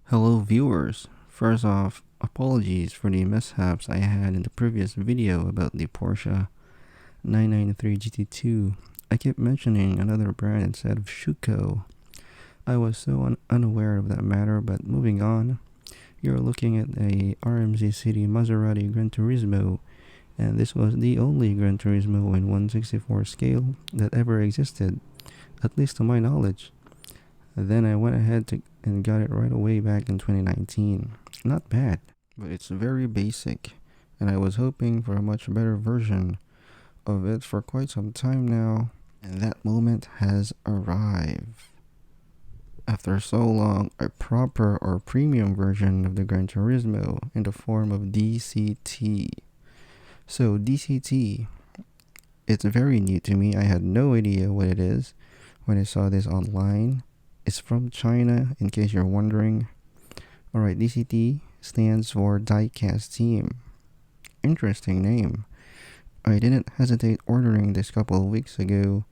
Hello viewers, first off, apologies for the mishaps I had in the previous video about the Porsche 993 GT2. I kept mentioning another brand instead of Schuko. I was so unaware of that matter, but moving on, you're looking at a RMZ City Maserati GranTurismo, and this was the only GranTurismo in 1/64 scale that ever existed, at least to my knowledge. Then I went ahead and got it right away back in 2019. Not bad, but it's very basic, and I was hoping for a much better version of it for quite some time now, and that moment has arrived. After so long, a proper or premium version of the Gran Turismo in the form of DCT. So DCT, it's very new to me. I had no idea what it is when I saw this online. It's from China, in case you're wondering. Alright, DCT stands for DieCastTeam. Interesting name. I didn't hesitate ordering this couple of weeks ago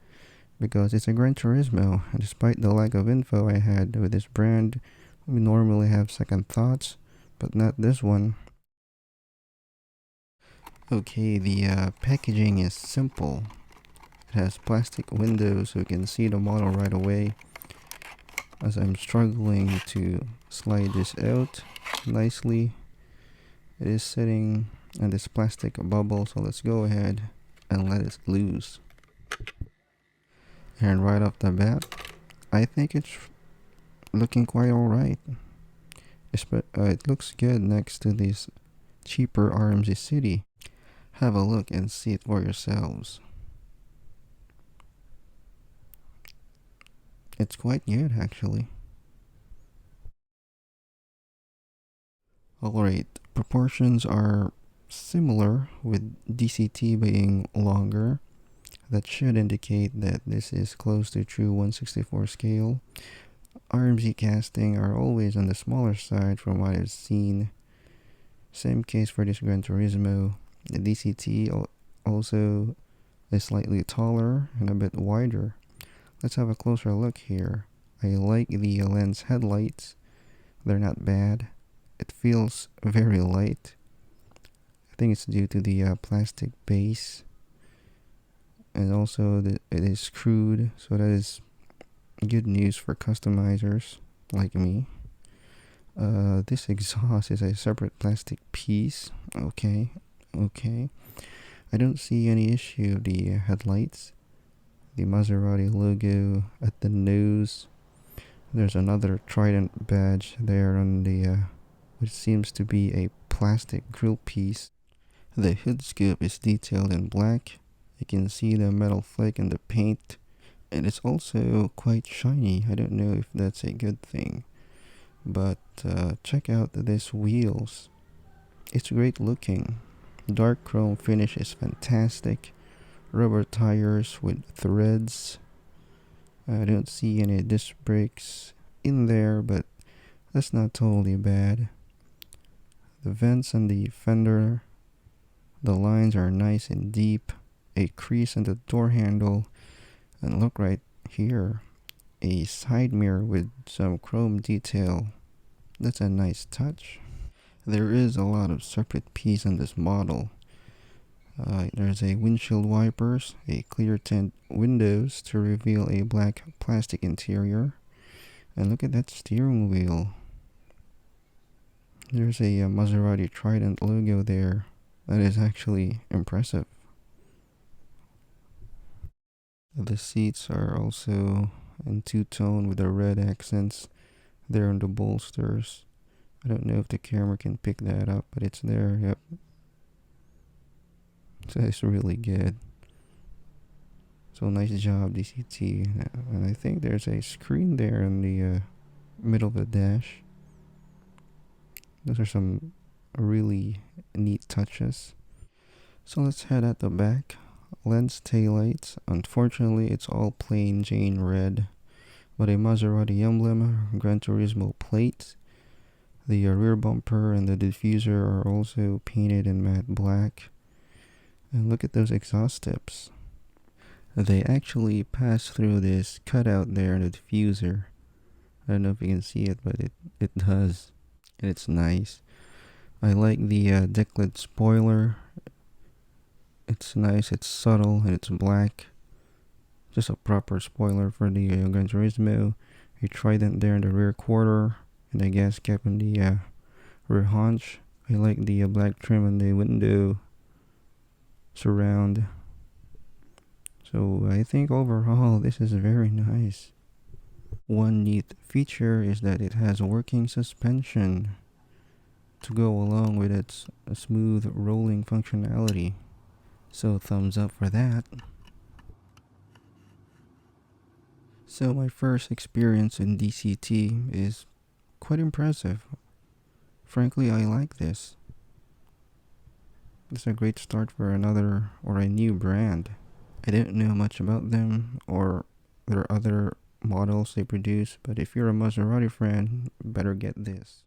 because it's a Gran Turismo, and despite the lack of info I had with this brand, we normally have second thoughts, but not this one. Okay, the packaging is simple. It has plastic windows so you can see the model right away. As I'm struggling to slide this out nicely, it is sitting in this plastic bubble, so let's go ahead and let it loose. And right off the bat, I think it's looking quite alright. It looks good next to this cheaper RMZ City. Have a look and see it for yourselves. It's quite good actually. Alright, proportions are similar with DCT being longer. That should indicate that this is close to true 1/64 scale. RMZ casting are always on the smaller side from what I've seen. Same case for this Gran Turismo. The DCT also is slightly taller and a bit wider. Let's have a closer look here. I like the lens headlights. They're not bad. It feels very light. I think it's due to the plastic base. And also it is screwed, so that is good news for customizers like me. This exhaust is a separate plastic piece. Okay. I don't see any issue with the headlights. The Maserati logo at the nose. There's another Trident badge there on the which seems to be a plastic grill piece. The hood scoop is detailed in black. You can see the metal flake in the paint, and it's also quite shiny. I don't know if that's a good thing, but check out these wheels. It's great looking. Dark chrome finish is fantastic. Rubber tires with threads. I don't see any disc brakes in there, but that's not totally bad. The vents and the fender, the lines are nice and deep. A crease in the door handle, and look right here, a side mirror with some chrome detail. That's a nice touch. There is a lot of separate pieces in this model. There's a windshield wipers, a clear tint windows to reveal a black plastic interior, and look at that steering wheel. There's a Maserati Trident logo there. That is actually impressive. The seats are also in two-tone with the red accents there on the bolsters. I don't know if the camera can pick that up, but it's there. Yep. So it's really good. So nice job, DCT. And I think there's a screen there in the middle of the dash. Those are some really neat touches. So let's head at the back. Lens taillights. Unfortunately, it's all plain Jane red, but a Maserati emblem, Gran Turismo plate. The rear bumper and the diffuser are also painted in matte black. And look at those exhaust tips. They actually pass through this cutout there in the diffuser. I don't know if you can see it, but it does. And it's nice. I like the decklet spoiler. It's nice, it's subtle, and it's black. Just a proper spoiler for the Gran Turismo. A trident there in the rear quarter, and a gas cap in the rear haunch. I like the black trim on the window surround. So I think overall this is very nice. One neat feature is that it has working suspension to go along with its smooth rolling functionality. So thumbs up for that. So my first experience in DCT is quite impressive. Frankly, I like this. It's a great start for another or a new brand. I didn't know much about them or their other models they produce, but if you're a Maserati fan, better get this.